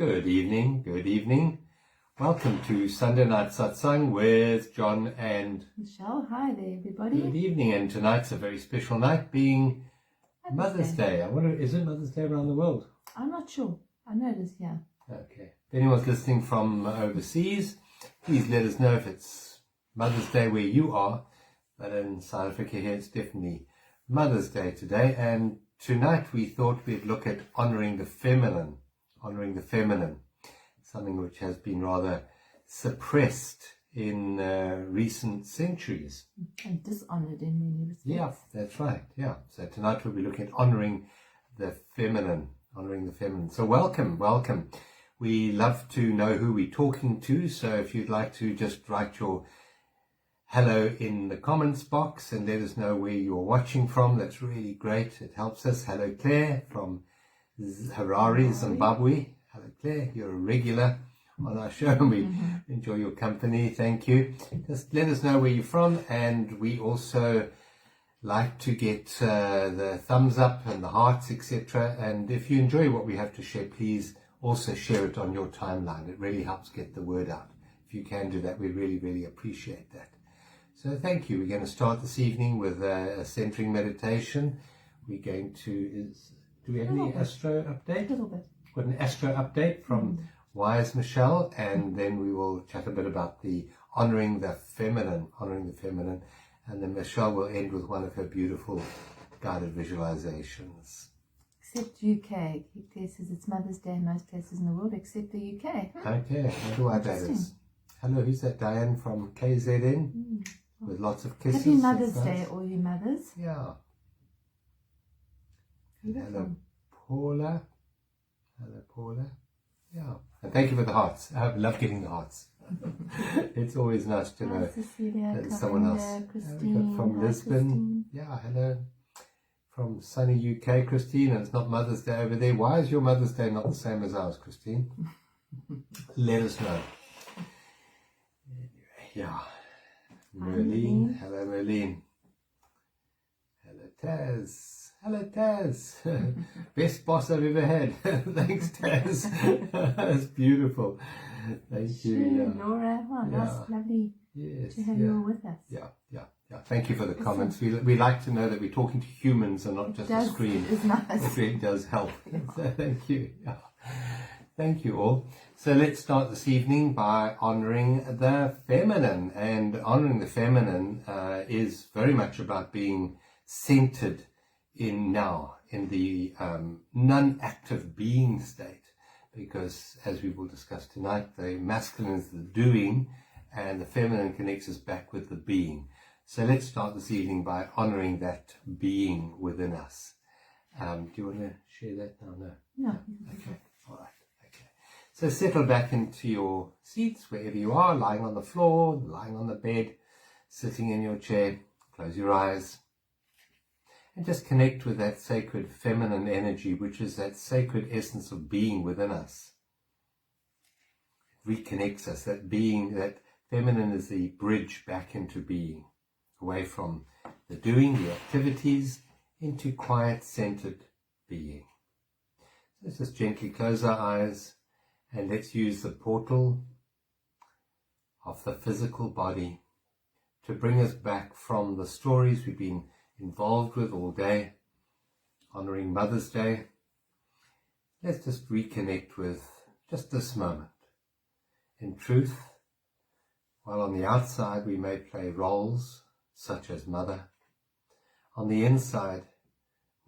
Good evening, good evening. Welcome to Sunday Night Satsang with John and Michelle. Hi there, everybody. Good evening, and tonight's a very special night, being Mother's Day. I wonder, is it Mother's Day around the world? I'm not sure. I know it is here. Okay. If anyone's listening from overseas, please let us know if it's Mother's Day where you are. But in South Africa here, it's definitely Mother's Day today. And tonight we thought we'd look at honouring the feminine. Honouring the feminine. Something which has been rather suppressed in recent centuries. And dishonoured in many respects. Yeah, that's right. Yeah. So tonight we'll be looking at honouring the feminine. Honouring the feminine. So welcome. We love to know who we're talking to. So if you'd like to just write your hello in the comments box and let us know where you're watching from, that's really great. It helps us. Hello, Claire from Harare, Zimbabwe. Hello, Claire. You're a regular on our show and we enjoy your company. Thank you. Just let us know where you're from, and we also like to get the thumbs up and the hearts, etc. And if you enjoy what we have to share, please also share it on your timeline. It really helps get the word out. If you can do that, we really appreciate that. So thank you. We're going to start this evening with a centering meditation. We're going to... Do we have any astro update? A little bit. Got an astro update from Wise Michelle, and then we will chat a bit about the honouring the feminine, and then Michelle will end with one of her beautiful guided visualizations. Except UK. Claire says it's Mother's Day in most places in the world except the UK. Okay, I wonder why that is. Hello, who's that? Diane from KZN with lots of kisses. Happy Mother's Day, all you mothers. Yeah. Hello, Paula. Hello, Paula. Yeah. And thank you for the hearts. I love getting the hearts. It's always nice to know Cecilia, that someone else. Christine, from Lisbon. Christine. Yeah, hello. From sunny UK, Christine. And it's not Mother's Day over there. Why is your Mother's Day not the same as ours, Christine? Let us know. Yeah. Merlene. Hello, Merlene. Hello, Taz. Hello, Taz. Best boss I've ever had. Thanks, Taz. That's beautiful. Thank you. Yeah. Laura, that's lovely to have you all with us. Yeah. Thank you for the comments. We like to know that we're talking to humans and not just a screen. It's nice. It really does help. So thank you. Yeah. Thank you all. So let's start this evening by honouring the feminine. And honouring the feminine is very much about being centered in now, in the non-active being state, because as we will discuss tonight, the masculine is the doing and the feminine connects us back with the being. So let's start this evening by honouring that being within us. Do you want to share that now? No. Okay, all right. Okay. So settle back into your seats, wherever you are, lying on the floor, lying on the bed, sitting in your chair. Close your eyes. And just connect with that sacred feminine energy, which is that sacred essence of being within us. It reconnects us. That being, that feminine is the bridge back into being, away from the doing, the activities, into quiet, centered being. So let's just gently close our eyes and let's use the portal of the physical body to bring us back from the stories we've been involved with all day, honouring Mother's Day. Let's just reconnect with just this moment. In truth, while on the outside we may play roles such as mother, on the inside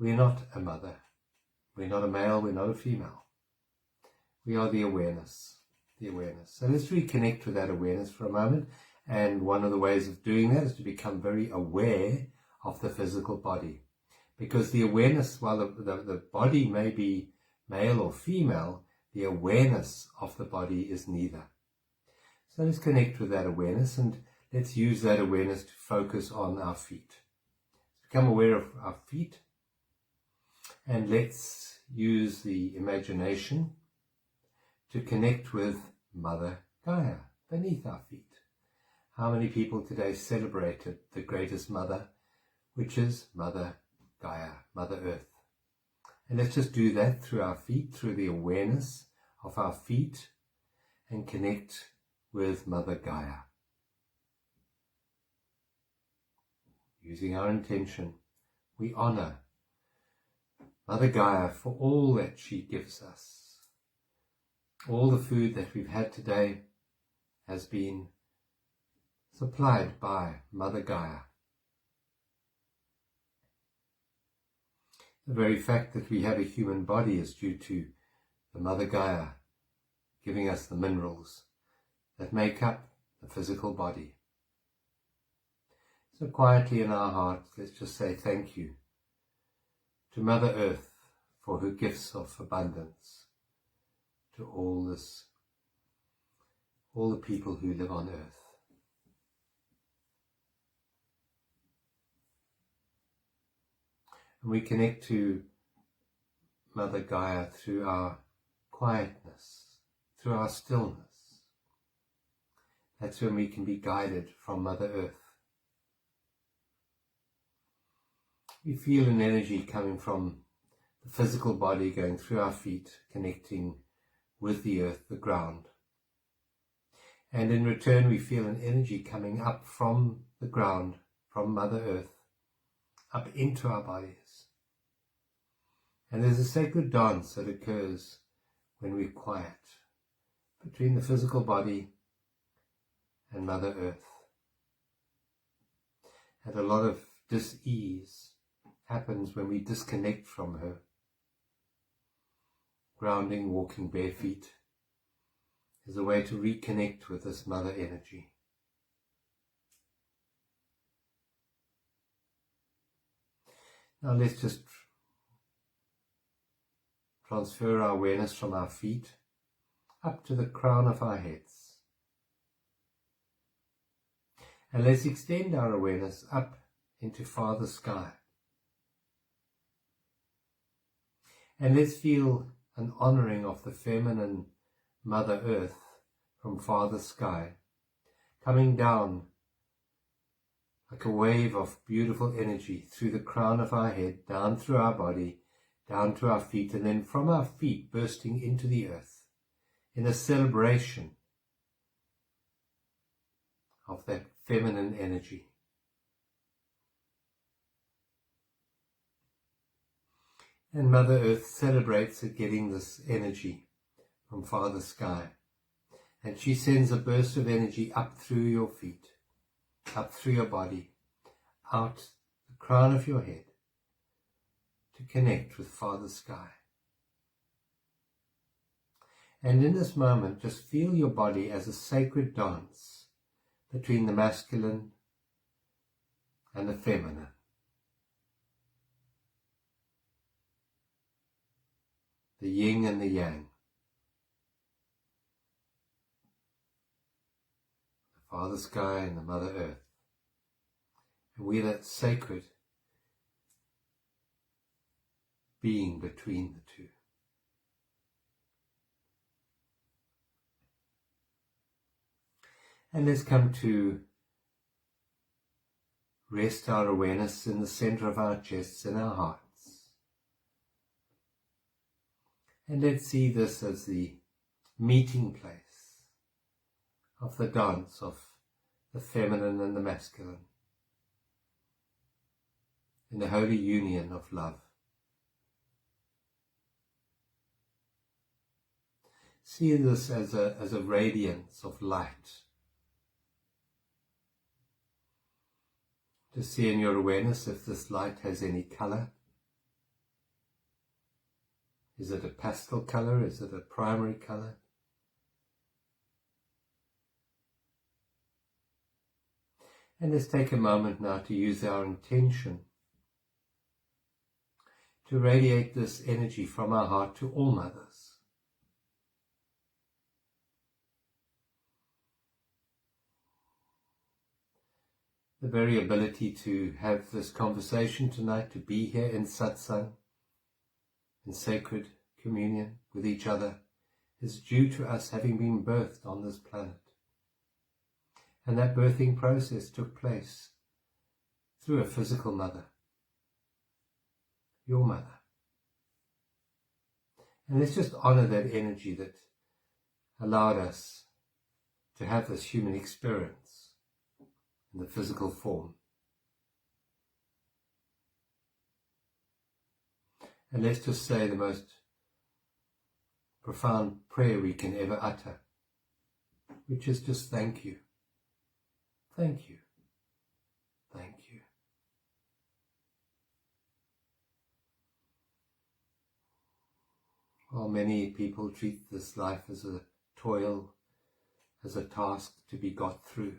we're not a mother. We're not a male, we're not a female. We are the awareness. So let's reconnect with that awareness for a moment. And one of the ways of doing that is to become very aware of the physical body, because the awareness, while the body may be male or female, the awareness of the body is neither. So let's connect with that awareness and let's use that awareness to focus on our feet. Become aware of our feet, and let's use the imagination to connect with Mother Gaia beneath our feet. How many people today celebrated the greatest mother, which is Mother Gaia, Mother Earth? And let's just do that through our feet, through the awareness of our feet and connect with Mother Gaia. Using our intention, we honor Mother Gaia for all that she gives us. All the food that we've had today has been supplied by Mother Gaia. The very fact that we have a human body is due to the Mother Gaia giving us the minerals that make up the physical body. So quietly in our hearts, let's just say thank you to Mother Earth for her gifts of abundance to all the people who live on Earth. And we connect to Mother Gaia through our quietness, through our stillness. That's when we can be guided from Mother Earth. We feel an energy coming from the physical body going through our feet, connecting with the earth, the ground. And in return, we feel an energy coming up from the ground, from Mother Earth, up into our bodies. And there's a sacred dance that occurs when we're quiet between the physical body and Mother Earth. And a lot of dis-ease happens when we disconnect from her. Grounding, walking bare feet is a way to reconnect with this mother energy. Now let's just transfer our awareness from our feet up to the crown of our heads. And let's extend our awareness up into Father Sky. And let's feel an honoring of the feminine Mother Earth from Father Sky, coming down like a wave of beautiful energy through the crown of our head, down through our body, down to our feet, and then from our feet bursting into the earth in a celebration of that feminine energy. And Mother Earth celebrates at getting this energy from Father Sky. And she sends a burst of energy up through your feet, up through your body, out the crown of your head to connect with Father Sky. And in this moment, just feel your body as a sacred dance between the masculine and the feminine. The yin and the yang. The Father Sky and the Mother Earth. And we're that sacred being between the two. And let's come to rest our awareness in the center of our chests and our hearts. And let's see this as the meeting place of the dance of the feminine and the masculine in the holy union of love. See this as a radiance of light. Just see in your awareness if this light has any color. Is it a pastel color? Is it a primary color? And let's take a moment now to use our intention to radiate this energy from our heart to all mothers. The very ability to have this conversation tonight, to be here in Satsang, in sacred communion with each other, is due to us having been birthed on this planet. And that birthing process took place through a physical mother, your mother. And let's just honor that energy that allowed us to have this human experience in the physical form. And let's just say the most profound prayer we can ever utter, which is just thank you, thank you, thank you. While many people treat this life as a toil, as a task to be got through,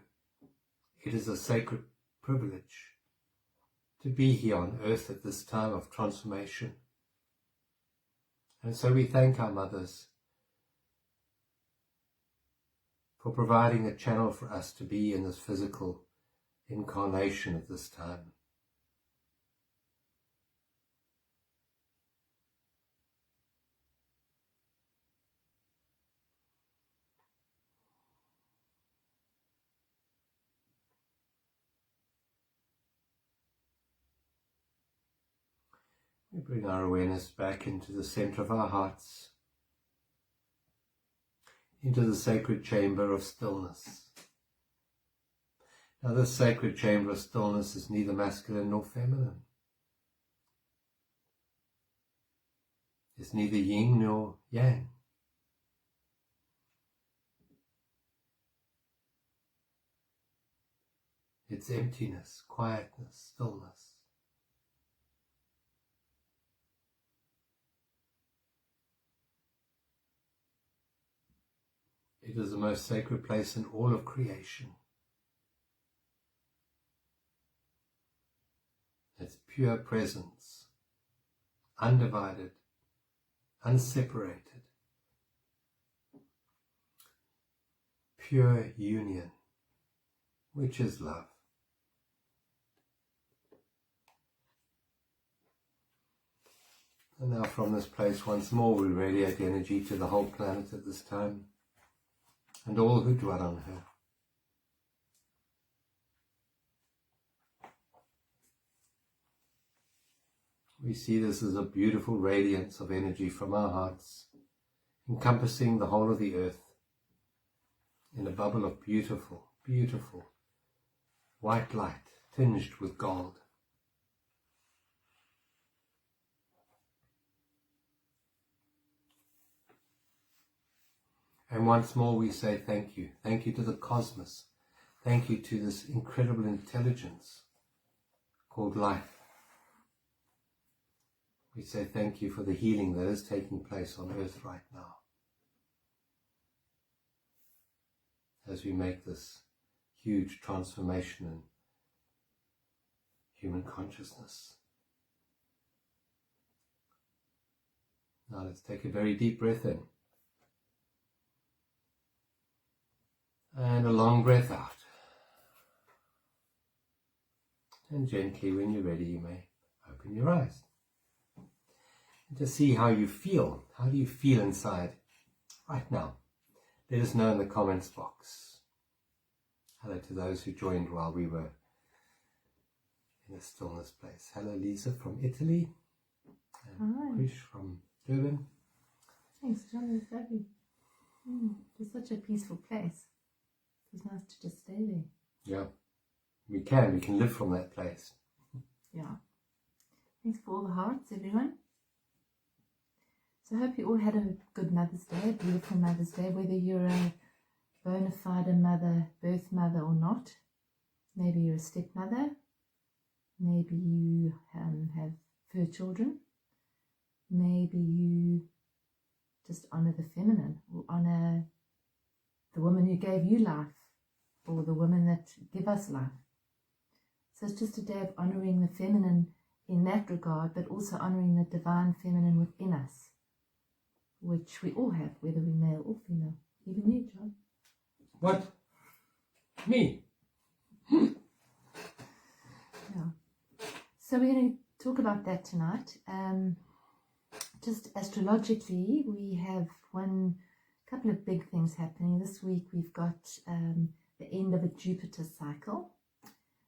it is a sacred privilege to be here on earth at this time of transformation. And so we thank our mothers for providing a channel for us to be in this physical incarnation at this time. We bring our awareness back into the center of our hearts, into the sacred chamber of stillness. Now, this sacred chamber of stillness is neither masculine nor feminine. It's neither yin nor yang. It's emptiness, quietness, stillness. It is the most sacred place in all of creation. It's pure presence, undivided, unseparated, pure union, which is love. And now from this place once more we radiate energy to the whole planet at this time, and all who dwell on her. We see this as a beautiful radiance of energy from our hearts, encompassing the whole of the earth in a bubble of beautiful, beautiful white light tinged with gold. And once more we say thank you. Thank you to the cosmos. Thank you to this incredible intelligence called life. We say thank you for the healing that is taking place on earth right now, as we make this huge transformation in human consciousness. Now let's take a very deep breath in. And a long breath out. And gently, when you're ready, you may open your eyes. And just see how you feel. How do you feel inside right now? Let us know in the comments box. Hello to those who joined while we were in a stillness place. Hello, Lisa from Italy. And Hi. Krish from Durban. Thanks, John. It's lovely. It's such a peaceful place. It's nice to just stay there. Yeah, we can live from that place. Yeah. Thanks for all the hearts, everyone. So I hope you all had a good Mother's Day, a beautiful Mother's Day, whether you're a bona fide mother, birth mother or not. Maybe you're a stepmother. Maybe you have fur children. Maybe you just honour the feminine, or honour the woman who gave you life, or the women that give us life. So it's just a day of honouring the feminine in that regard, but also honouring the divine feminine within us, which we all have, whether we're male or female. Even you, John. What? Me? Yeah. So we're going to talk about that tonight. Just astrologically, we have couple of big things happening. This week we've got the end of a Jupiter cycle.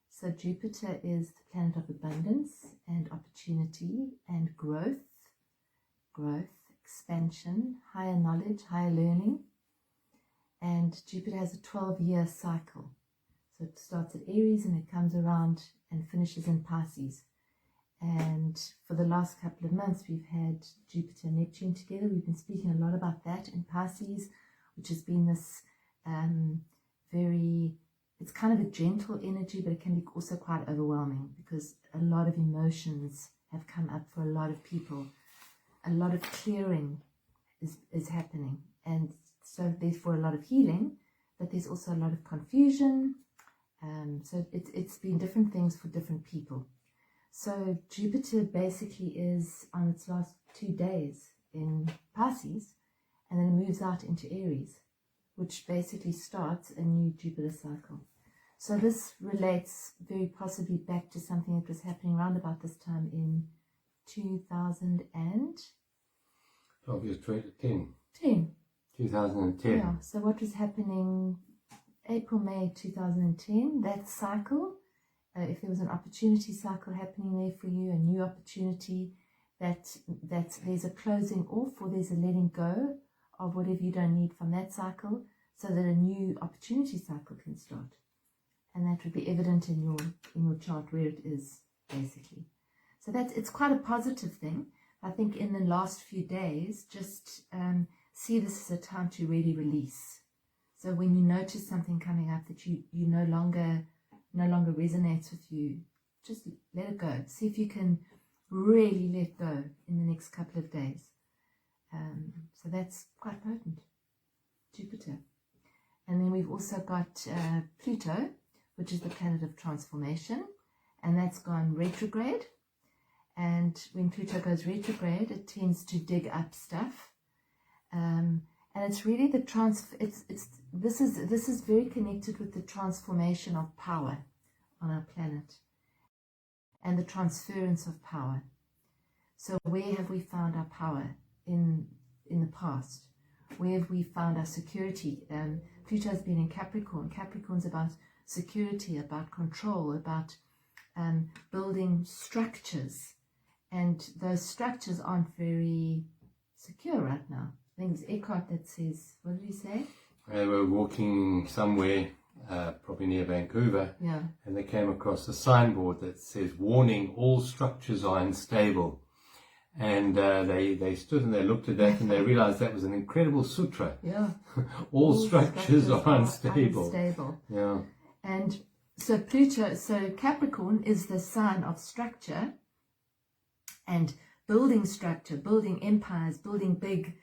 So Jupiter is the planet of abundance and opportunity and growth, expansion, higher knowledge, higher learning. and Jupiter has a 12-year cycle. So it starts at Aries and it comes around and finishes in Pisces. And for the last couple of months, we've had Jupiter and Neptune together. We've been speaking a lot about that in Pisces, which has been this it's kind of a gentle energy, but it can be also quite overwhelming because a lot of emotions have come up for a lot of people. A lot of clearing is happening. And so therefore a lot of healing, but there's also a lot of confusion. So it's been different things for different people. So Jupiter basically is on its last 2 days in Pisces, and then it moves out into Aries, which basically starts a new Jupiter cycle. So this relates very possibly back to something that was happening around about this time in 2010. 2010. Yeah, so what was happening April, May 2010, that cycle, if there was an opportunity cycle happening there for you, a new opportunity, that there's a closing off or there's a letting go of whatever you don't need from that cycle so that a new opportunity cycle can start. And that would be evident in your chart where it is, basically. So it's quite a positive thing. I think in the last few days, just see this as a time to really release. So when you notice something coming up that you no longer resonates with you, just let it go. See if you can really let go in the next couple of days. So that's quite potent, Jupiter. And then we've also got Pluto, which is the planet of transformation, and that's gone retrograde. And when Pluto goes retrograde, it tends to dig up stuff. And it's really the this is very connected with the transformation of power on our planet and the transference of power. So where have we found our power in the past? Where have we found our security? Pluto has been in Capricorn. Capricorn's about security, about control, about building structures. And those structures aren't very secure right now. I think it's Eckhart that says, what did he say? They were walking somewhere, probably near Vancouver, yeah, and they came across a signboard that says, "Warning, all structures are unstable." And they stood and they looked at that and they realized that was an incredible sutra. Yeah. all structures are unstable. Yeah. And so Capricorn is the sign of structure and building structure, building empires, building big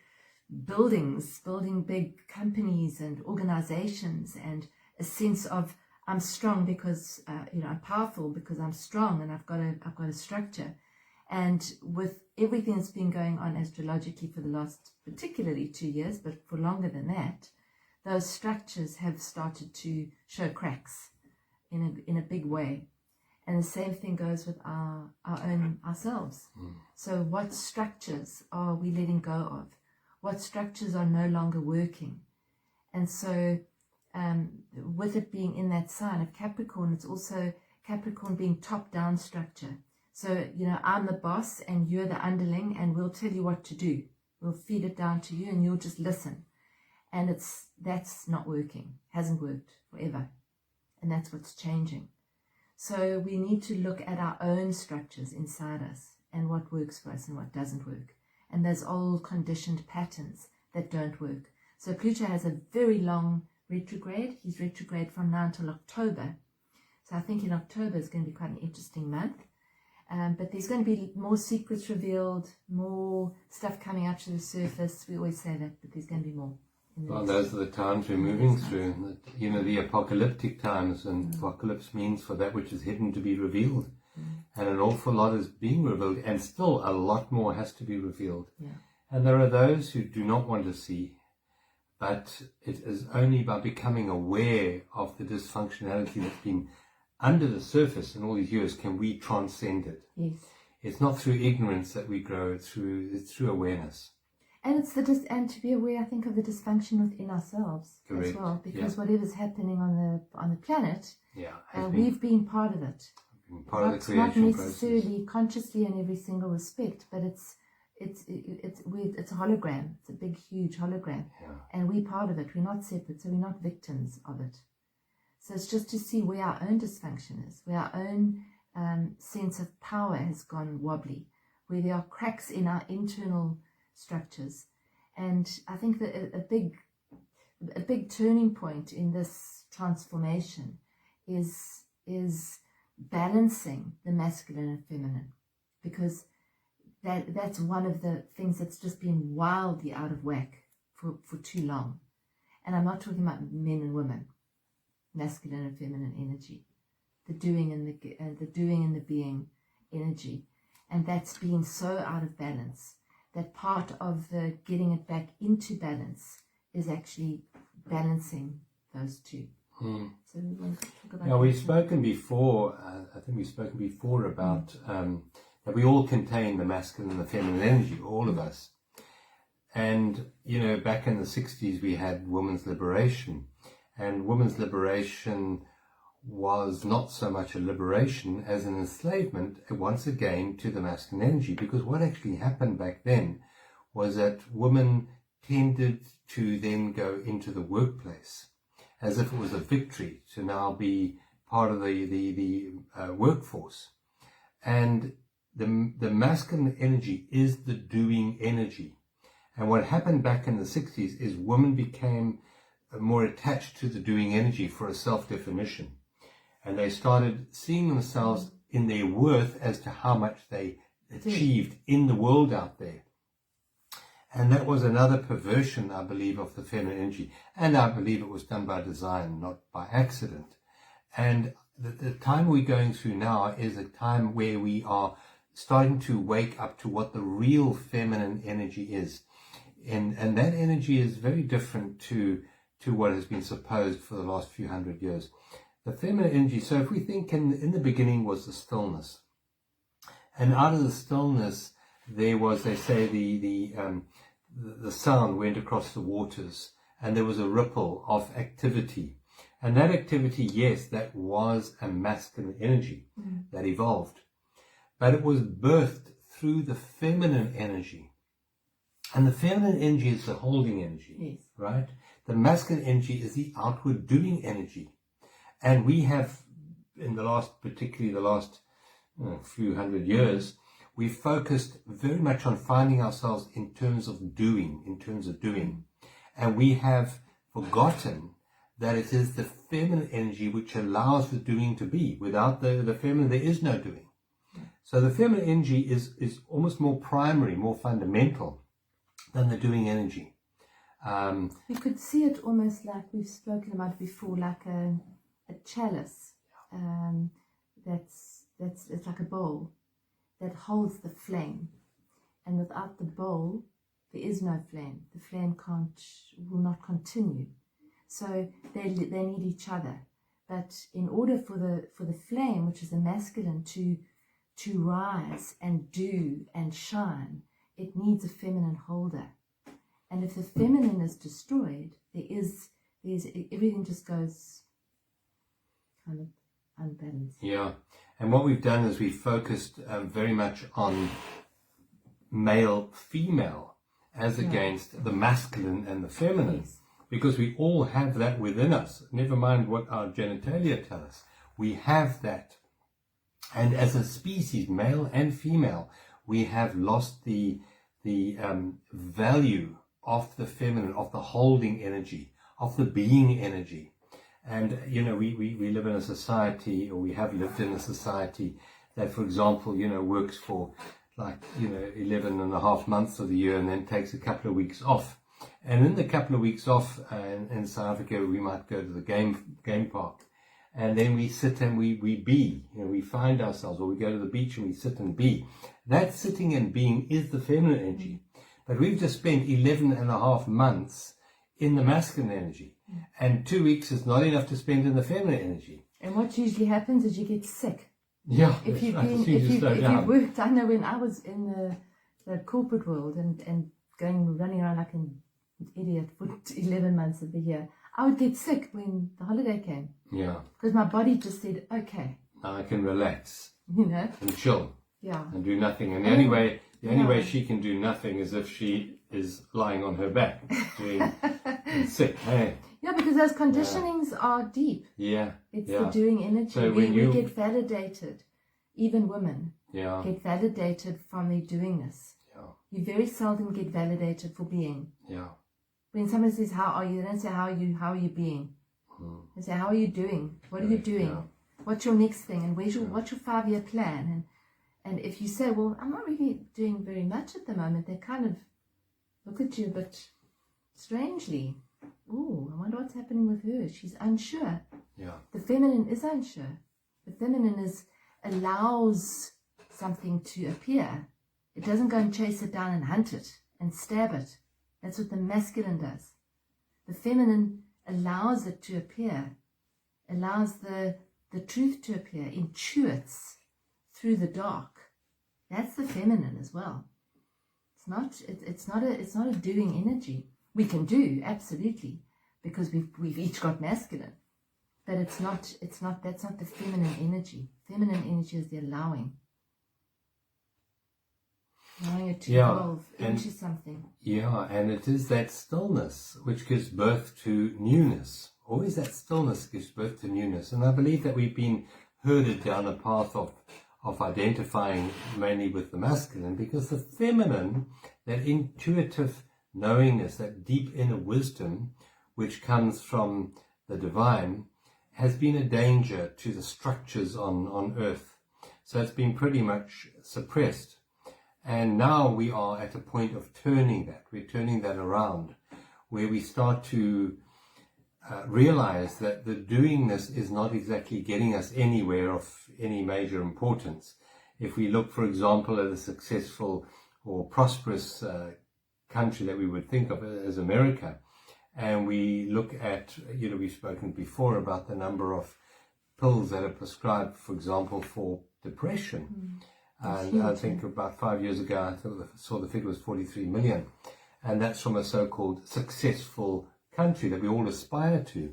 buildings, building big companies and organizations, and a sense of I'm strong because I'm powerful because I'm strong and I've got a structure. And with everything that's been going on astrologically for the last particularly 2 years, but for longer than that, those structures have started to show cracks in a big way. And the same thing goes with ourselves. So what structures are we letting go of? What structures are no longer working? And so with it being in that sign of Capricorn, it's also Capricorn being top-down structure. So, I'm the boss and you're the underling and we'll tell you what to do. We'll feed it down to you and you'll just listen. And that's not working, hasn't worked forever. And that's what's changing. So we need to look at our own structures inside us and what works for us and what doesn't work. And those old conditioned patterns that don't work. So Pluto has a very long retrograde. He's retrograde from now until October. So I think in October is going to be quite an interesting month. But there's going to be more secrets revealed, more stuff coming up to the surface. We always say that, but there's going to be more. Well, those are the times we're moving through. The apocalyptic times, and apocalypse means for that which is hidden to be revealed. And an awful lot is being revealed, and still a lot more has to be revealed. Yeah. And there are those who do not want to see, but it is only by becoming aware of the dysfunctionality that's been under the surface in all these years can we transcend it. Yes. It's not through ignorance that we grow, it's through awareness. And it's and to be aware, I think, of the dysfunction within ourselves. Correct. As well, because whatever's happening on the planet, we've been part of it. Part of the creation not necessarily consciously in every single respect, but it's a hologram. It's a big, huge hologram, And we're part of it. We're not separate, so we're not victims of it. So it's just to see where our own dysfunction is, where our own sense of power has gone wobbly, where there are cracks in our internal structures. And I think that a big turning point in this transformation is balancing the masculine and feminine, because that's one of the things that's just been wildly out of whack for too long. And I'm not talking about men and women, masculine and feminine energy, the doing and the being energy, and that's been so out of balance that part of the getting it back into balance is actually balancing those two. So we want to talk about. Now we've spoken before. I think we've spoken before about that we all contain the masculine and the feminine energy, all of us. And back in the 60s, we had women's liberation, and women's liberation was not so much a liberation as an enslavement, once again, to the masculine energy. Because what actually happened back then was that women tended to then go into the workplace as if it was a victory to now be part of the workforce. And the masculine energy is the doing energy. And what happened back in the 60s is women became more attached to the doing energy for a self-definition. And they started seeing themselves in their worth as to how much they achieved in the world out there. And that was another perversion, I believe, of the feminine energy. And I believe it was done by design, not by accident. And the time we're going through now is a time where we are starting to wake up to what the real feminine energy is. And that energy is very different to what has been supposed for the last few hundred years. The feminine energy, so if we think in the beginning was the stillness. And out of the stillness, there was, they say, the sound went across the waters, and there was a ripple of activity. And that activity, yes, that was a masculine energy that evolved. But it was birthed through the feminine energy. And the feminine energy is the holding energy, yes, right? The masculine energy is the outward doing energy. And we have, particularly the last few hundred years, we focused very much on finding ourselves in terms of doing. And we have forgotten that it is the feminine energy which allows the doing to be. Without the feminine, there is no doing. So the feminine energy is almost more primary, more fundamental than the doing energy. We could see it almost like we've spoken about before, like a chalice. It's like a bowl that holds the flame, and without the bowl there is no flame. The flame will not continue. So they need each other. But in order for the flame, which is the masculine, to rise and do and shine, it needs a feminine holder. And if the feminine is destroyed, there's everything just goes kind of unbalanced. Yeah. And what we've done is we've focused very much on male-female as against the masculine and the feminine. Yes. Because we all have that within us. Never mind what our genitalia tell us. We have that. And as a species, male and female, we have lost the value of the feminine, of the holding energy, of the being energy. And, we live in a society, or we have lived in a society that, for example, works for 11 and a half months of the year and then takes a couple of weeks off. And in the couple of weeks off in South Africa, we might go to the game park. And then we sit and we be, we find ourselves, or we go to the beach and we sit and be. That sitting and being is the feminine energy. But we've just spent 11 and a half months in the masculine energy. And 2 weeks is not enough to spend in the feminine energy. And what usually happens is you get sick. Yeah. If you've worked, I know when I was in the corporate world and running around like an idiot for 11 months of the year, I would get sick when the holiday came. Yeah. Because my body just said, okay. Now I can relax. And chill. Yeah. And do nothing. And the only way she can do nothing is if she is lying on her back doing Sick, hey? Yeah, because those conditionings are deep. Yeah. It's the doing energy. So we get validated. Even women get validated from their doingness. Yeah. You very seldom get validated for being. Yeah. When someone says, how are you? They don't say, how are you being? They say, how are you doing? What are you doing? Yeah. What's your next thing? And what's your 5-year plan? And if you say, well, I'm not really doing very much at the moment, they kind of look at you a bit strangely. Oh, I wonder what's happening with her. She's unsure. Yeah. The feminine is unsure. The feminine allows something to appear. It doesn't go and chase it down and hunt it and stab it. That's what the masculine does. The feminine allows it to appear, allows the truth to appear, intuits through the dark. That's the feminine as well. It's not a doing energy. We can do, absolutely, because we've each got masculine. But that's not the feminine energy. Feminine energy is the allowing it to evolve into something. Yeah, and it is that stillness which gives birth to newness. Always that stillness gives birth to newness. And I believe that we've been herded down a path of identifying mainly with the masculine, because the feminine, that intuitive knowingness, that deep inner wisdom which comes from the divine, has been a danger to the structures on earth. So it's been pretty much suppressed. And now we are at a point of turning that. We're turning that around, where we start to realize that the doingness is not exactly getting us anywhere of any major importance. If we look, for example, at a successful or prosperous country that we would think of as America, and we look at, we've spoken before about the number of pills that are prescribed, for example, for depression. And I think about 5 years ago, I saw the figure was 43 million. And that's from a so-called successful country that we all aspire to.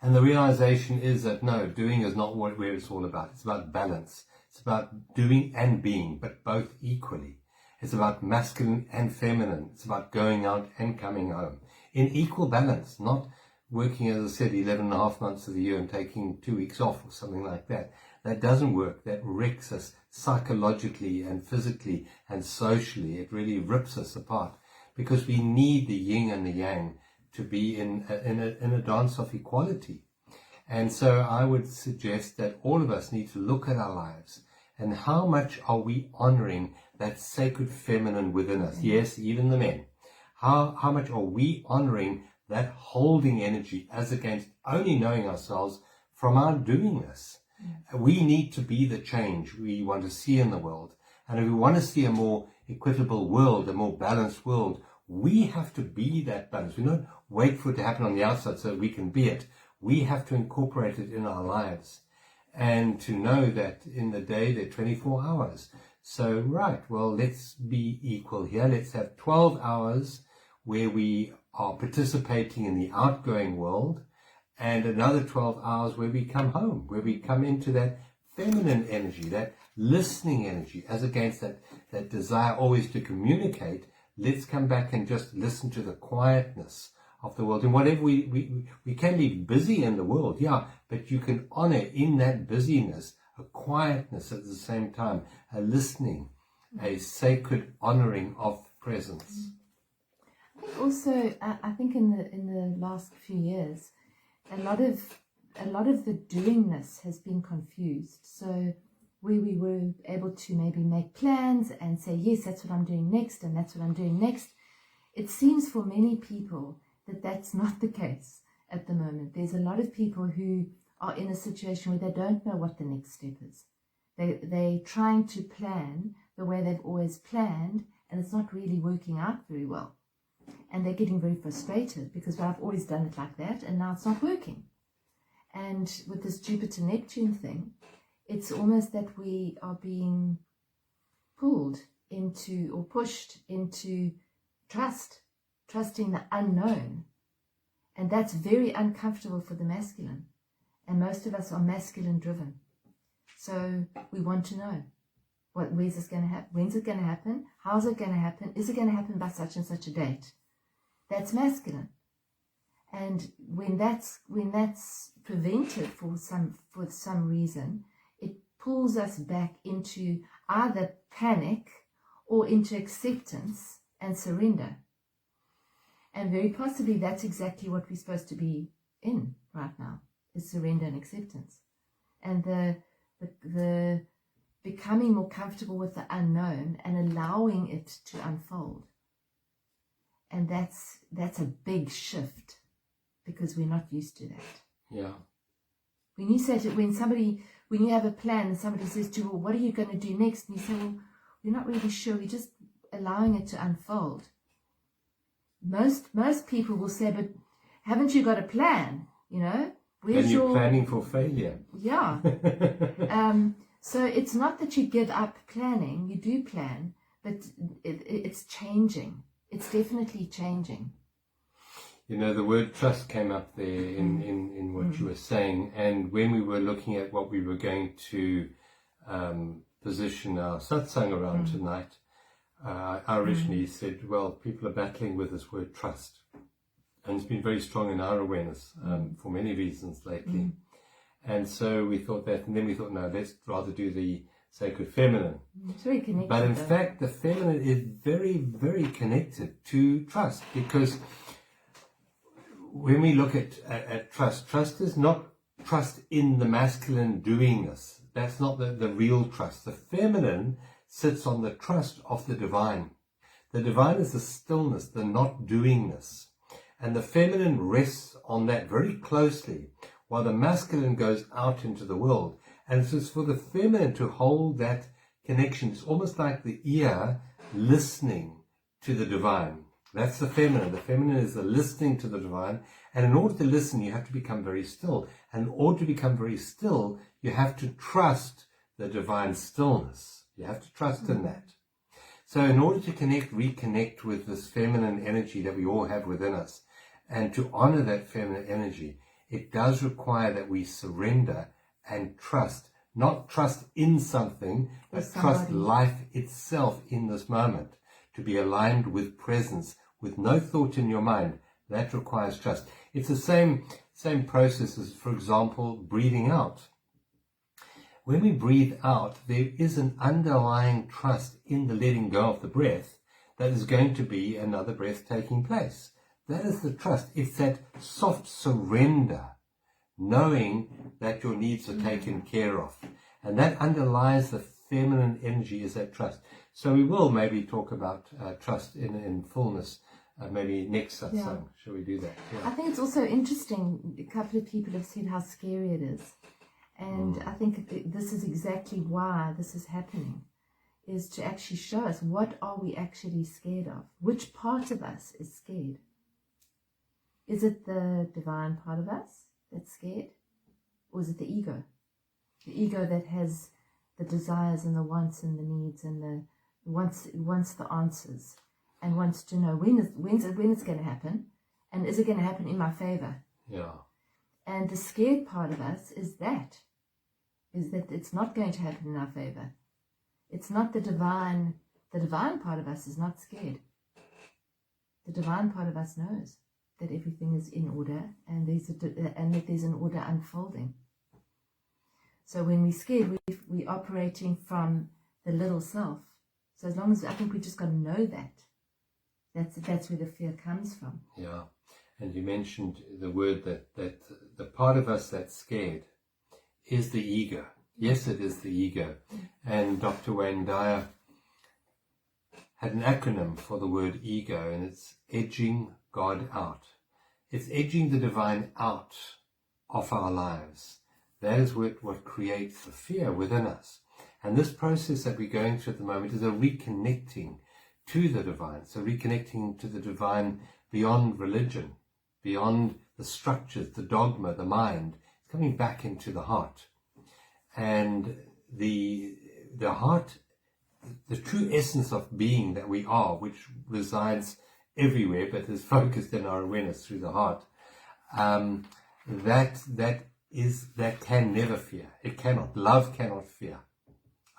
And the realization is that no, doing is not where it's all about. It's about balance. It's about doing and being, but both equally. It's about masculine and feminine. It's about going out and coming home in equal balance, not working, as I said, 11 and a half months of the year and taking 2 weeks off or something like that. That doesn't work. That wrecks us psychologically and physically and socially. It really rips us apart, because we need the yin and the yang to be in a dance of equality. And so I would suggest that all of us need to look at our lives and how much are we honoring that sacred feminine within us. Yes, even the men. How much are we honoring that holding energy as against only knowing ourselves from our doingness? We need to be the change we want to see in the world. And if we want to see a more equitable world, a more balanced world, we have to be that balance. We don't wait for it to happen on the outside so we can be it. We have to incorporate it in our lives. And to know that in the day there are 24 hours. So, right, well, let's be equal here. Let's have 12 hours where we are participating in the outgoing world, and another 12 hours where we come home, where we come into that feminine energy, that listening energy, as against that desire always to communicate. Let's come back and just listen to the quietness of the world. And whatever we can be busy in the world, yeah, but you can honor in that busyness a quietness at the same time, a listening, a sacred honoring of presence. I think also, I think in the last few years, a lot of the doingness has been confused. So where we were able to maybe make plans and say, yes, that's what I'm doing next, and that's what I'm doing next, it seems for many people that that's not the case at the moment. There's a lot of people who are in a situation where they don't know what the next step is. They're trying to plan the way they've always planned, and it's not really working out very well. And they're getting very frustrated because, well, I've always done it like that, and now it's not working. And with this Jupiter-Neptune thing, it's almost that we are being pulled into or pushed into trusting the unknown. And that's very uncomfortable for the masculine. And most of us are masculine driven. So we want to know, where's this going to happen? When's it going to happen? How's it going to happen? Is it going to happen by such and such a date? That's masculine. And when that's prevented for some reason, it pulls us back into either panic or into acceptance and surrender. And very possibly that's exactly what we're supposed to be in right now, is surrender and acceptance. And the becoming more comfortable with the unknown and allowing it to unfold. And that's a big shift, because we're not used to that. Yeah. When you have a plan and somebody says to you, well, what are you going to do next? And you say, well, we're not really sure. We're just allowing it to unfold. Most people will say, but haven't you got a plan? You know, where's you're planning for failure. Yeah. So it's not that you give up planning. You do plan, but it's changing. It's definitely changing. You know, the word trust came up there in what you were saying. And when we were looking at what we were going to position our satsang around tonight, I originally said, well, people are battling with this word trust. And it's been very strong in our awareness for many reasons lately. And so we thought that, and then we thought, no, let's rather do the sacred feminine. It's very connected. But in fact, the feminine is very, very connected to trust, because when we look at trust is not trust in the masculine doing this. That's not the real trust. The feminine sits on the trust of the divine. The divine is the stillness, the not doingness. And the feminine rests on that very closely, while the masculine goes out into the world. And so it's for the feminine to hold that connection. It's almost like the ear listening to the divine. That's the feminine. The feminine is the listening to the divine. And in order to listen, you have to become very still. And in order to become very still, you have to trust the divine stillness. You have to trust in that. So in order to reconnect with this feminine energy that we all have within us, and to honor that feminine energy, it does require that we surrender and trust. Not trust in something, but trust life itself in this moment. To be aligned with presence, with no thought in your mind, that requires trust. It's the same process as, for example, breathing out. When we breathe out, there is an underlying trust in the letting go of the breath that is going to be another breath taking place. That is the trust. It's that soft surrender, knowing that your needs are taken care of. And that underlies the feminine energy, is that trust. So we will maybe talk about trust in fullness, maybe next satsang. Yeah. Shall we do that? Yeah. I think it's also interesting. A couple of people have said how scary it is. And I think this is exactly why this is happening, is to actually show us, what are we actually scared of? Which part of us is scared? Is it the divine part of us that's scared? Or is it the ego? The ego that has the desires and the wants and the needs and wants the answers and wants to know when it's going to happen, and is it going to happen in my favor? Yeah. And the scared part of us is that it's not going to happen in our favor. It's not the divine. The divine part of us is not scared. The divine part of us knows that everything is in order and that there's an order unfolding. So when we're scared, we're operating from the little self. So as long as, I think we just got to know that. That's where the fear comes from. Yeah. And you mentioned the word that the part of us that's scared is the ego. Yes, it is the ego. And Dr. Wayne Dyer had an acronym for the word ego, and it's edging God out. It's edging the divine out of our lives. That is what creates the fear within us. And this process that we're going through at the moment is a reconnecting to the divine. So reconnecting to the divine beyond religion, beyond the structures, the dogma, the mind. It's coming back into the heart. And the heart, the true essence of being that we are, which resides everywhere but is focused in our awareness through the heart, that can never fear. It cannot. Love cannot fear.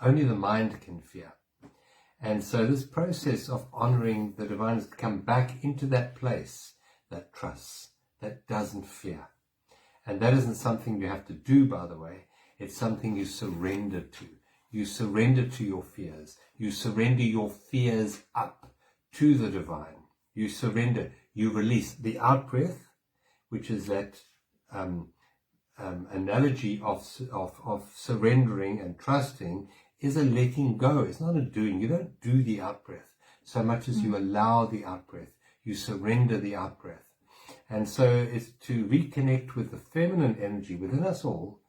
Only the mind can fear. And so this process of honoring the divine has come back into that place that trusts, that doesn't fear. And that isn't something you have to do, by the way. It's something you surrender to. You surrender to your fears. You surrender your fears up to the divine. You surrender. You release. The out-breath, which is that analogy of surrendering and trusting, is a letting go. It's not a doing. You don't do the out-breath so much as you allow the out-breath. You surrender the out-breath. And so it's to reconnect with the feminine energy within us all.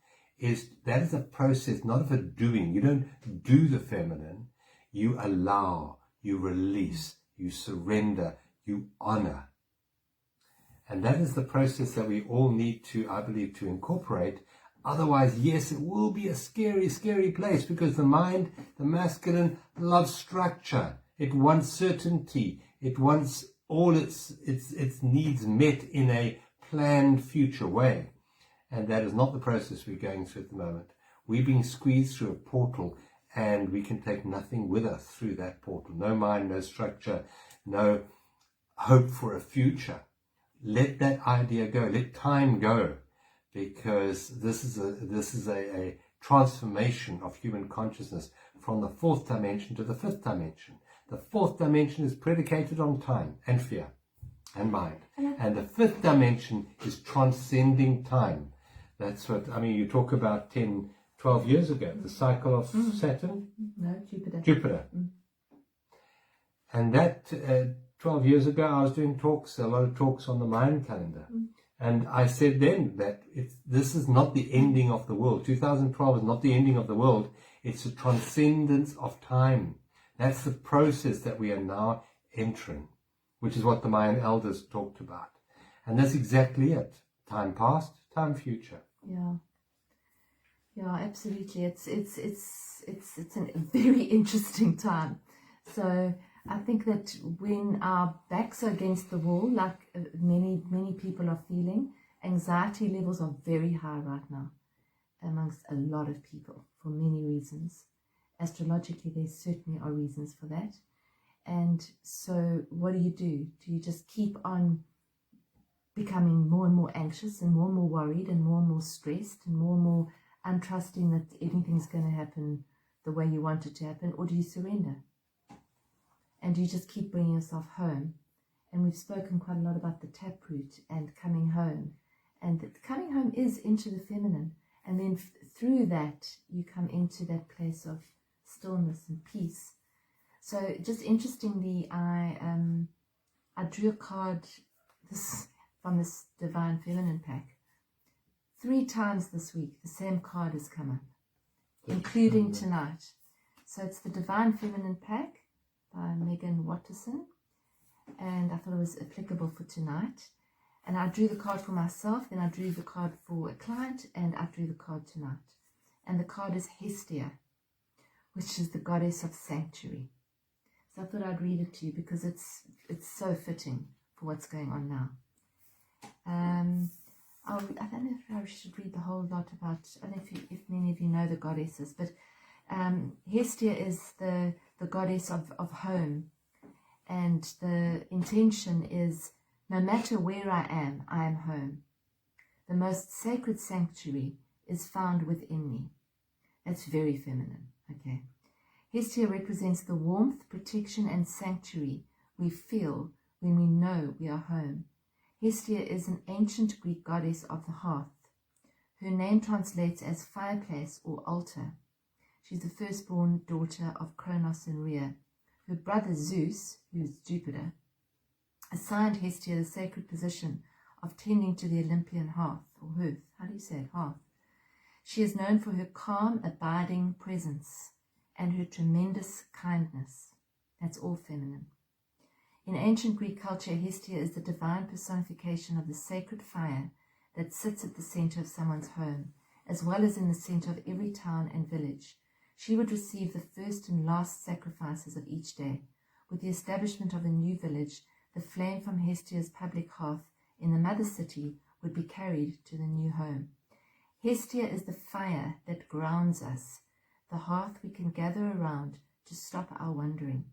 That is a process, not of a doing. You don't do the feminine. You allow, you release, you surrender, you honor. And that is the process that we all need to, I believe, to incorporate. Otherwise, yes, it will be a scary, scary place, because the mind, the masculine, loves structure. It wants certainty. It wants all its needs met in a planned future way. And that is not the process we're going through at the moment. We're being squeezed through a portal, and we can take nothing with us through that portal. No mind, no structure, no hope for a future. Let that idea go. Let time go, because this is a transformation of human consciousness from the fourth dimension to the fifth dimension. The fourth dimension is predicated on time and fear and mind. And the fifth dimension is transcending time. That's what, I mean, you talk about 10, 12 years ago, the cycle of Saturn? No, Jupiter. Jupiter. And that 12 years ago, I was doing talks, a lot of talks on the Mayan calendar. And I said then that this is not the ending of the world. 2012 is not the ending of the world. It's a transcendence of time. That's the process that we are now entering, which is what the Mayan elders talked about. And that's exactly it. Time past, time future. Yeah. Yeah, absolutely. It's a very interesting time. So I think that when our backs are against the wall, like many people are feeling, anxiety levels are very high right now amongst a lot of people for many reasons. Astrologically, there certainly are reasons for that. And so what do? Do you just keep on becoming more and more anxious and more worried and more stressed and more untrusting that anything's going to happen the way you want it to happen? Or do you surrender? And do you just keep bringing yourself home? And we've spoken quite a lot about the taproot and coming home. And that coming home is into the feminine. And then through that, you come into that place of stillness and peace. So just interestingly, I drew a card from this Divine Feminine pack. 3 times this week, the same card has come up, including tonight. So it's the Divine Feminine pack by Megan Watterson, and I thought it was applicable for tonight. And I drew the card for myself, then I drew the card for a client, and I drew the card tonight. And the card is Hestia, which is the goddess of sanctuary. So I thought I'd read it to you because it's so fitting for what's going on now. I don't know if I should read the whole lot about, I don't know if many of you know the goddesses, but Hestia is the goddess of home, and the intention is, no matter where I am home. The most sacred sanctuary is found within me. That's very feminine, okay? Hestia represents the warmth, protection, and sanctuary we feel when we know we are home. Hestia is an ancient Greek goddess of the hearth. Her name translates as fireplace or altar. She's the firstborn daughter of Kronos and Rhea. Her brother Zeus, who is Jupiter, assigned Hestia the sacred position of tending to the Olympian hearth, or hearth. How do you say it? Hearth. She is known for her calm, abiding presence and her tremendous kindness. That's all feminine. In ancient Greek culture, Hestia is the divine personification of the sacred fire that sits at the center of someone's home, as well as in the center of every town and village. She would receive the first and last sacrifices of each day. With the establishment of a new village, the flame from Hestia's public hearth in the mother city would be carried to the new home. Hestia is the fire that grounds us, the hearth we can gather around to stop our wandering.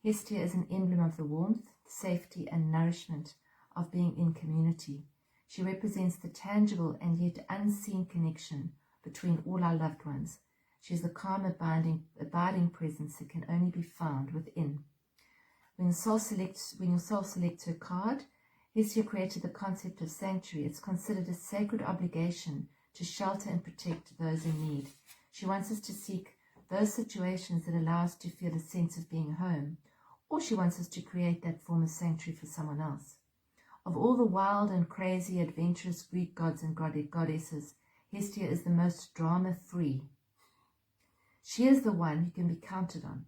Hestia is an emblem of the warmth, safety, and nourishment of being in community. She represents the tangible and yet unseen connection between all our loved ones. She is the calm, abiding presence that can only be found within. When your soul selects her card, Hestia created the concept of sanctuary. It's considered a sacred obligation to shelter and protect those in need. She wants us to seek those situations that allow us to feel a sense of being home, or she wants us to create that form of sanctuary for someone else. Of all the wild and crazy, adventurous Greek gods and goddesses, Hestia is the most drama-free. She is the one who can be counted on,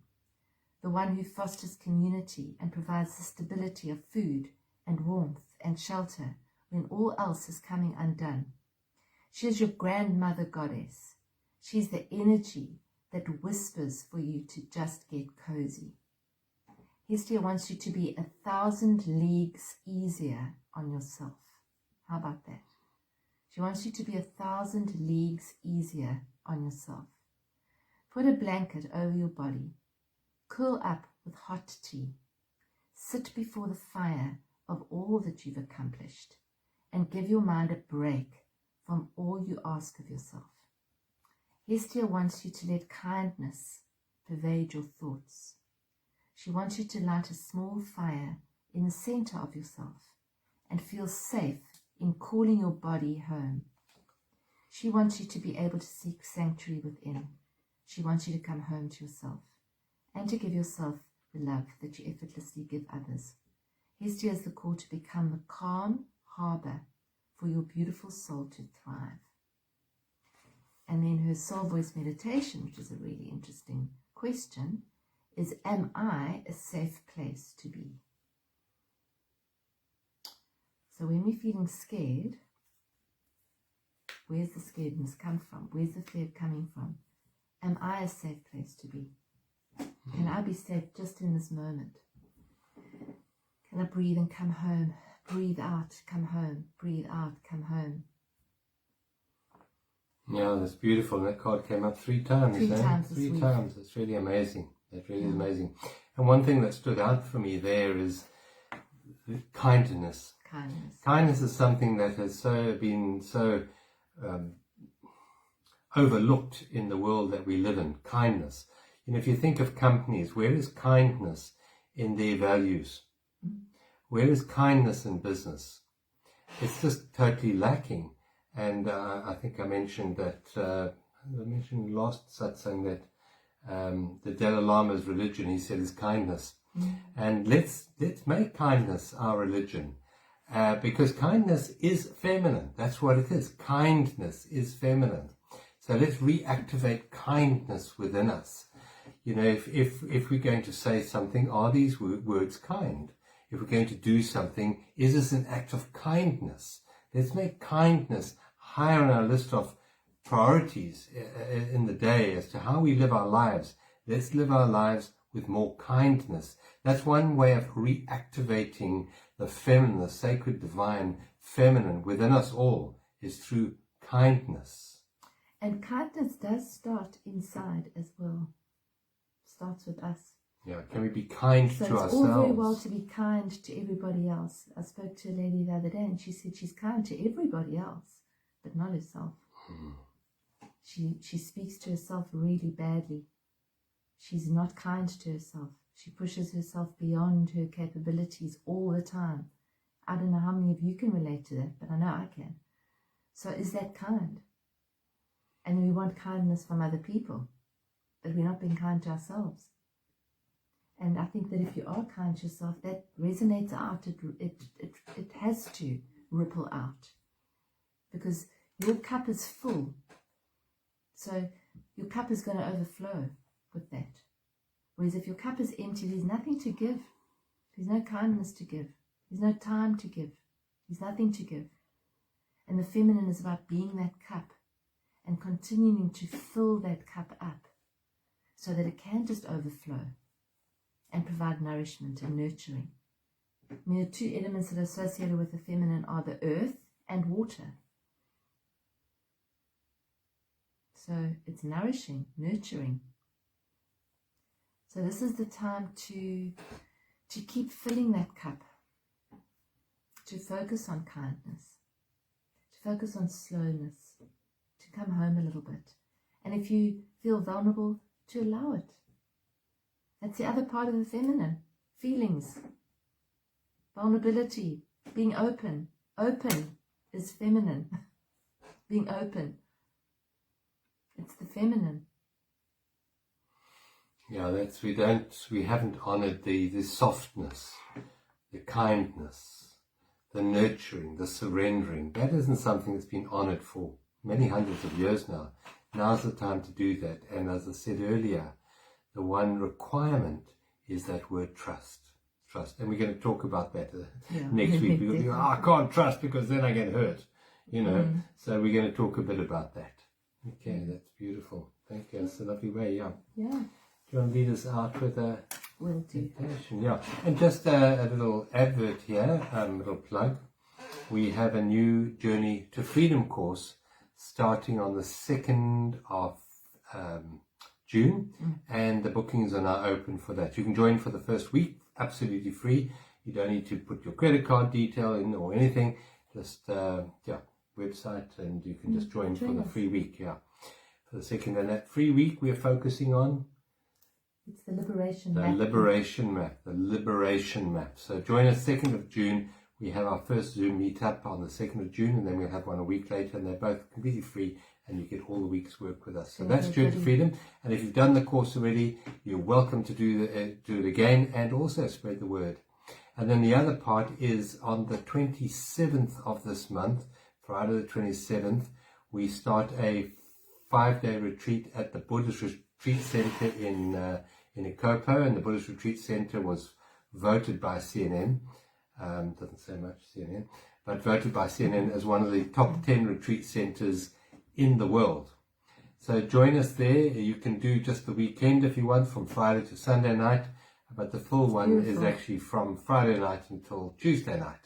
the one who fosters community and provides the stability of food and warmth and shelter when all else is coming undone. She is your grandmother goddess. She's the energy that whispers for you to just get cozy. Hestia wants you to be 1,000 leagues easier on yourself. How about that? She wants you to be 1,000 leagues easier on yourself. Put a blanket over your body. Curl up with hot tea. Sit before the fire of all that you've accomplished and give your mind a break from all you ask of yourself. Hestia wants you to let kindness pervade your thoughts. She wants you to light a small fire in the center of yourself and feel safe in calling your body home. She wants you to be able to seek sanctuary within. She wants you to come home to yourself and to give yourself the love that you effortlessly give others. Hestia is the call to become the calm harbor for your beautiful soul to thrive. And then her soul voice meditation, which is a really interesting question, is, am I a safe place to be? So when we're feeling scared, where's the scaredness come from? Where's the fear coming from? Am I a safe place to be? Can I be safe just in this moment? Can I breathe and come home? Breathe out, come home. Breathe out, come home. Yeah, that's beautiful. And that card came up 3 times. Three times this Three week. times. It's really amazing. That really is amazing. And one thing that stood out for me there is kindness. Kindness is something that has been so overlooked in the world that we live in. Kindness. You know, if you think of companies, where is kindness in their values? Where is kindness in business? It's just totally lacking. And I think I mentioned that, I mentioned last Satsang that the Dalai Lama's religion, he said, is kindness. And let's make kindness our religion. Because kindness is feminine. That's what it is. Kindness is feminine. So let's reactivate kindness within us. You know, if we're going to say something, are these words kind? If we're going to do something, is this an act of kindness? Let's make kindness higher on our list of priorities in the day as to how we live our lives. Let's live our lives with more kindness. That's one way of reactivating the feminine, the sacred, divine feminine within us all, is through kindness. And kindness does start inside as well. Starts with us. Yeah, can we be kind to ourselves? So it's all very well to be kind to everybody else. I spoke to a lady the other day and she said she's kind to everybody else, but not herself. She speaks to herself really badly. She's not kind to herself. She pushes herself beyond her capabilities all the time. I don't know how many of you can relate to that, but I know I can. So is that kind? And we want kindness from other people, but we're not being kind to ourselves. And I think that if you are kind to yourself, that resonates out. It has to ripple out. Because your cup is full. So your cup is going to overflow with that. Whereas if your cup is empty, there's nothing to give. There's no kindness to give. There's no time to give. There's nothing to give. And the feminine is about being that cup and continuing to fill that cup up so that it can just overflow and provide nourishment and nurturing. I mean, the 2 elements that are associated with the feminine are the earth and water. So it's nourishing, nurturing. So this is the time to keep filling that cup, to focus on kindness, focus on slowness, to come home a little bit. And if you feel vulnerable, to allow it. That's the other part of the feminine. Feelings, vulnerability, being open. Open is feminine. Being open. It's the feminine. Yeah, we haven't honored the softness, the kindness, the nurturing, the surrendering. That isn't something that's been honored for many hundreds of years now. Now's the time to do that. And as I said earlier, the one requirement is that word trust. Trust. And we're going to talk about that next week. Because I can't trust because then I get hurt. So we're going to talk a bit about that. Okay, that's beautiful. Thank you. That's a lovely way, yeah. Yeah. Do you want to lead us out with a Will do. meditation? Yeah. And just a little advert here, a little plug. We have a new Journey to Freedom course starting on the 2nd of June, and the bookings are now open for that. You can join for the first week, absolutely free. You don't need to put your credit card detail in or anything. Just website, and you can just join for the free week. Yeah, for the second, and that free week we are focusing on. It's the liberation map. The liberation map. So join us 2nd of June. We have our first Zoom meetup on the 2nd of June, and then we'll have one a week later, and they're both completely free, and you get all the week's work with us. So that's Journey to Freedom. And if you've done the course already, you're welcome to do it again, and also spread the word. And then the other part is on the 27th of this month, Friday the 27th, we start a 5-day retreat at the Buddhist Retreat Center in Ikopo, and the Buddhist Retreat Center was voted by CNN. Doesn't say much, CNN, but voted by CNN as one of the top 10 retreat centers in the world. So join us there. You can do just the weekend if you want, from Friday to Sunday night, but the full one is actually from Friday night until Tuesday night.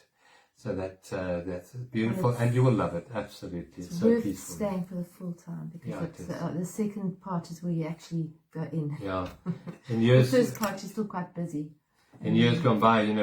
So that's beautiful, and you will love it. Absolutely, it's so worth peaceful. Staying for the full time, because the second part is where you actually go in. Yeah, The first part you're still quite busy. In years gone by, a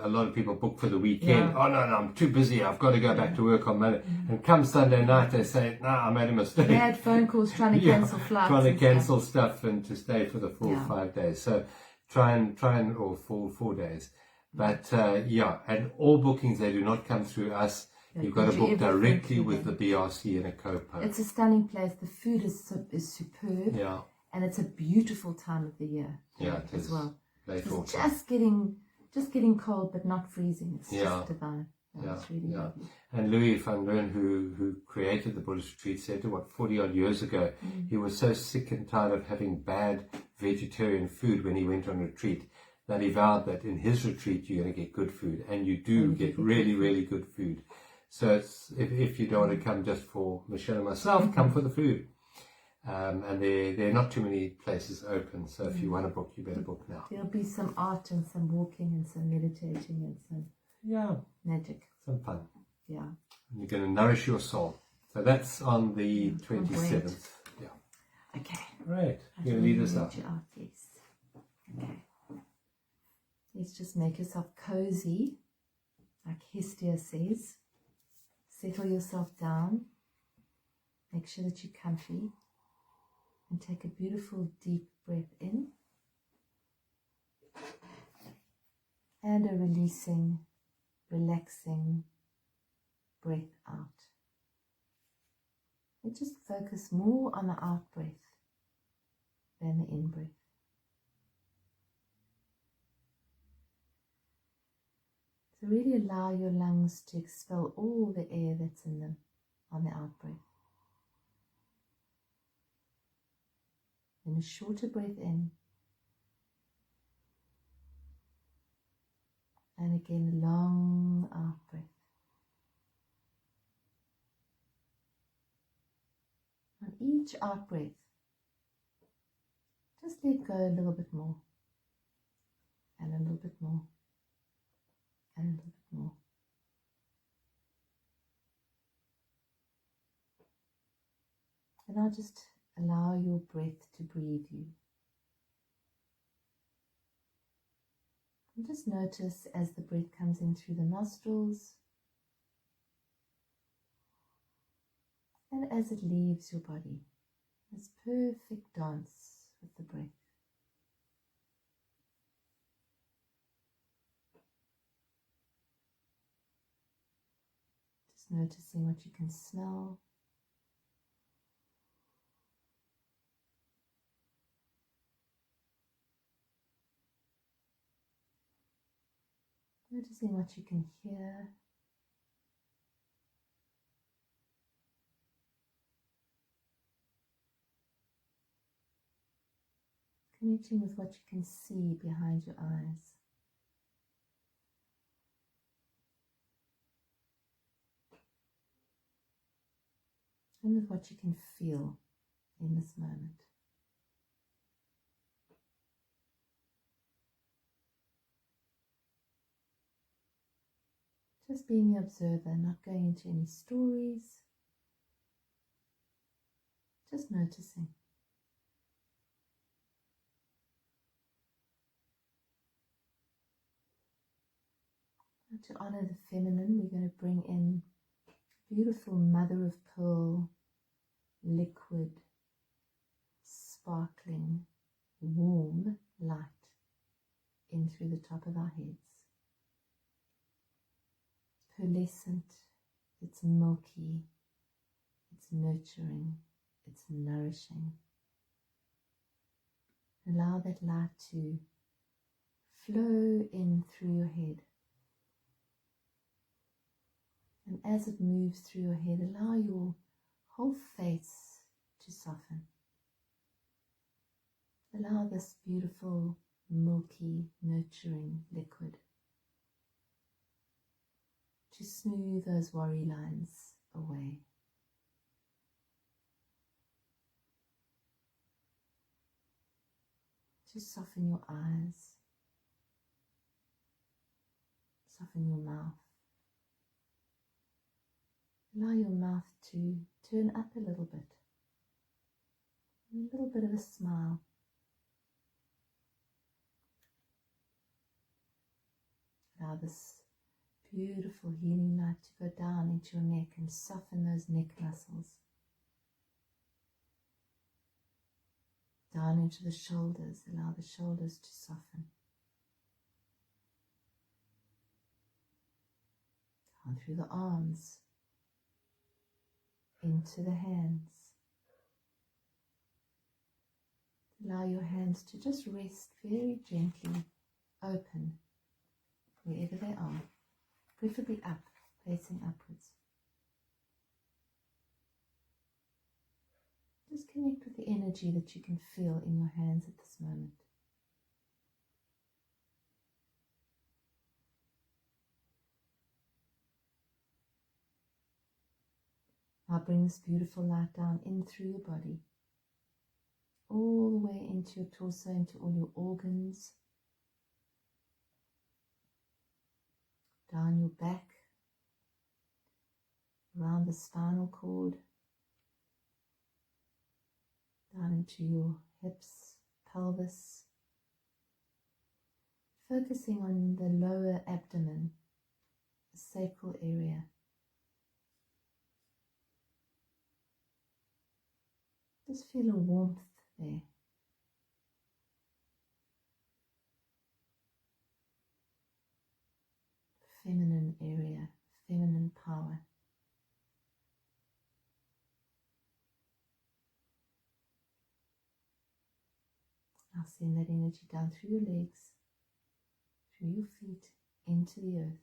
lot of people book for the weekend. Oh, no, I'm too busy. I've got to go back to work on Monday. And come Sunday night, they say, no, I made a mistake. They had phone calls trying to cancel flights. Trying to cancel stuff and to stay for the full 5 days. So try and or full 4 days. But, and all bookings, they do not come through us. You've got to book directly with the BRC in Ikopo. It's a stunning place. The food is superb. Yeah. And it's a beautiful time of the year. Yeah, it is. As well. It's just getting cold, but not freezing. It's just divine. It's really lovely. And Louis van Leeuwen, who created the Buddhist Retreat Center, 40 odd years ago, he was so sick and tired of having bad vegetarian food when he went on retreat that he vowed that in his retreat you're going to get good food, and you do get really, really good food. So it's, if you don't want to come just for Michelle and myself, come for the food. And there are not too many places open, so if you want to book, you better book now. There'll be some art and some walking and some meditating and some magic. Some fun. Yeah. And you're going to nourish your soul. So that's on the 27th. Yeah. Okay. Right. You're going to lead us out. Yes. Okay. Let's just make yourself cozy, like Hestia says. Settle yourself down. Make sure that you're comfy. And take a beautiful deep breath in. And a releasing, relaxing breath out. And just focus more on the out breath than the in breath. So really allow your lungs to expel all the air that's in them on the out breath. Then a shorter breath in. And again, a long out breath. On each out breath, just let go a little bit more. And a little bit more. And a little bit more. And now just allow your breath to breathe you. And just notice as the breath comes in through the nostrils And as it leaves your body, this perfect dance with the breath. Just noticing what you can smell. Noticing what you can hear. Connecting with what you can see behind your eyes. And with what you can feel in this moment. Just being the observer, not going into any stories. Just noticing. Now, to honor the feminine, we're going to bring in beautiful mother of pearl, liquid, sparkling, warm light in through the top of our heads. Pearlescent, it's milky, it's nurturing, it's nourishing. Allow that light to flow in through your head. And as it moves through your head, allow your whole face to soften. Allow this beautiful, milky, nurturing liquid to smooth those worry lines away. To soften your eyes, soften your mouth. Allow your mouth to turn up a little bit. A little bit of a smile. Allow this beautiful healing light to go down into your neck and soften those neck muscles. Down into the shoulders. Allow the shoulders to soften. Down through the arms. Into the hands. Allow your hands to just rest very gently, open, wherever they are, preferably up, facing upwards. Just connect with the energy that you can feel in your hands at this moment. Now bring this beautiful light down in through your body, all the way into your torso, into all your organs, down your back, around the spinal cord, down into your hips, pelvis, focusing on the lower abdomen, the sacral area. Just feel a warmth there. Feminine area, feminine power. Now send that energy down through your legs, through your feet, into the earth.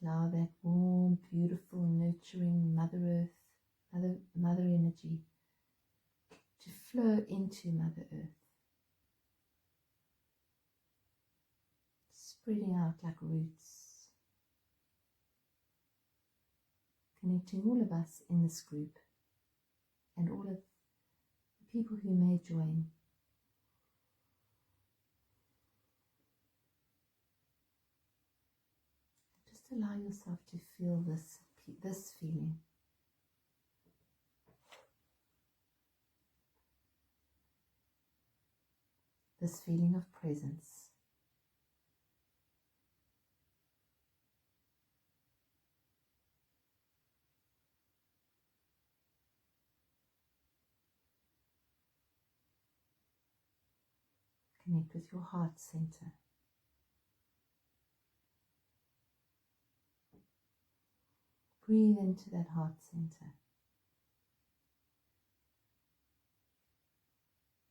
Allow that warm, beautiful, nurturing Mother Earth, Mother energy to flow into Mother Earth, spreading out like roots, connecting all of us in this group and all of the people who may join. Just allow yourself to feel this feeling. This feeling of presence. connect with your heart center. Breathe into that heart center.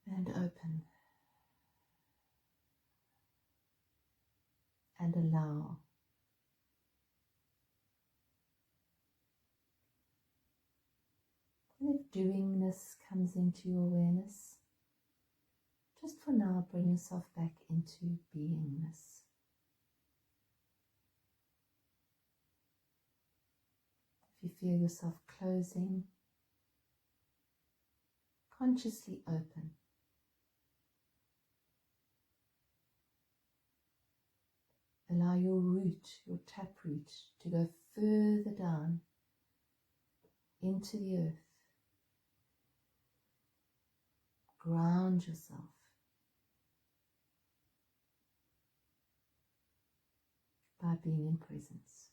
And open. And allow. And if doingness comes into your awareness, just for now bring yourself back into beingness. If you feel yourself closing, consciously open. Allow your root, your taproot, to go further down into the earth. Ground yourself. By being in presence.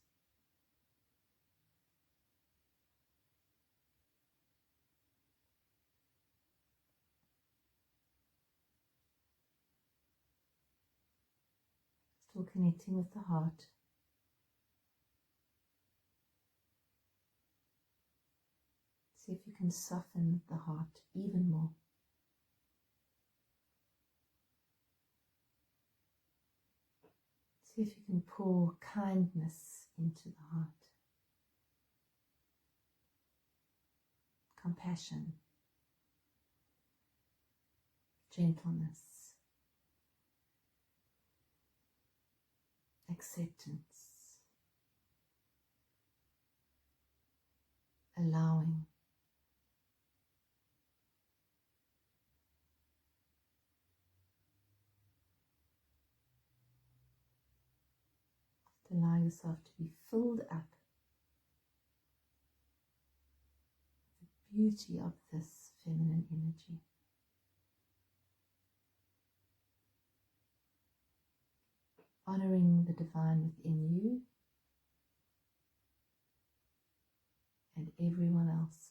Still connecting with the heart. See if you can soften the heart even more. See if you can pour kindness into the heart. Compassion. Gentleness. Acceptance. Allowing. Allow yourself to be filled up with the beauty of this feminine energy. Honoring the divine within you and everyone else.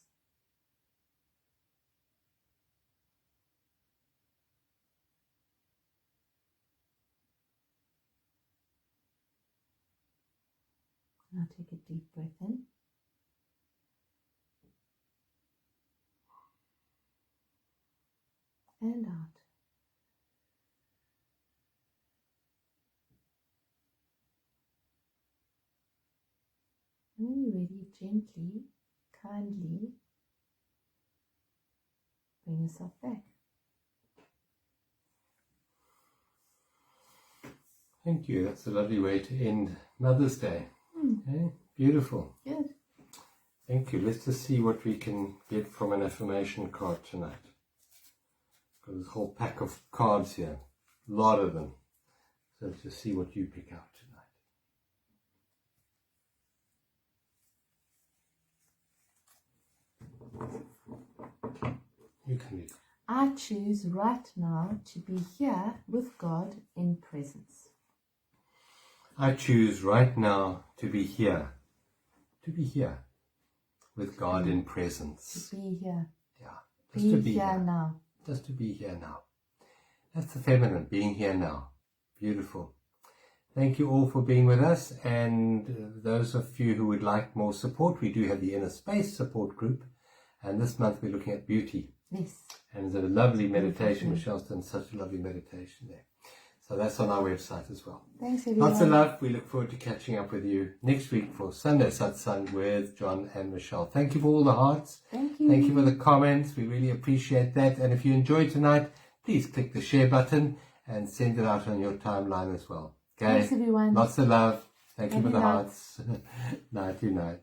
Now take a deep breath in. And out. And when you're ready, gently, kindly bring yourself back. Thank you. That's a lovely way to end Mother's Day. Okay, beautiful. Good. Thank you. Let's just see what we can get from an affirmation card tonight. Got this whole pack of cards here, a lot of them. So let's just see what you pick out tonight. You can do it. I choose right now to be here with God in presence. I choose right now to be here with God in presence. To be here. Yeah, just to be here here now. Just to be here now. That's the feminine, being here now. Beautiful. Thank you all for being with us, and those of you who would like more support, we do have the Inner Space support group, and this month we're looking at beauty. Yes. And there's a lovely meditation. Michelle's done such a lovely meditation there. So that's on our website as well. Thanks, everyone. Lots of love. We look forward to catching up with you next week for Sunday Satsang with John and Michelle. Thank you for all the hearts. Thank you. Thank you for the comments. We really appreciate that. And if you enjoyed tonight, please click the share button and send it out on your timeline as well. Okay? Thanks, everyone. Lots of love. Thank you for the Night. hearts. Nighty night.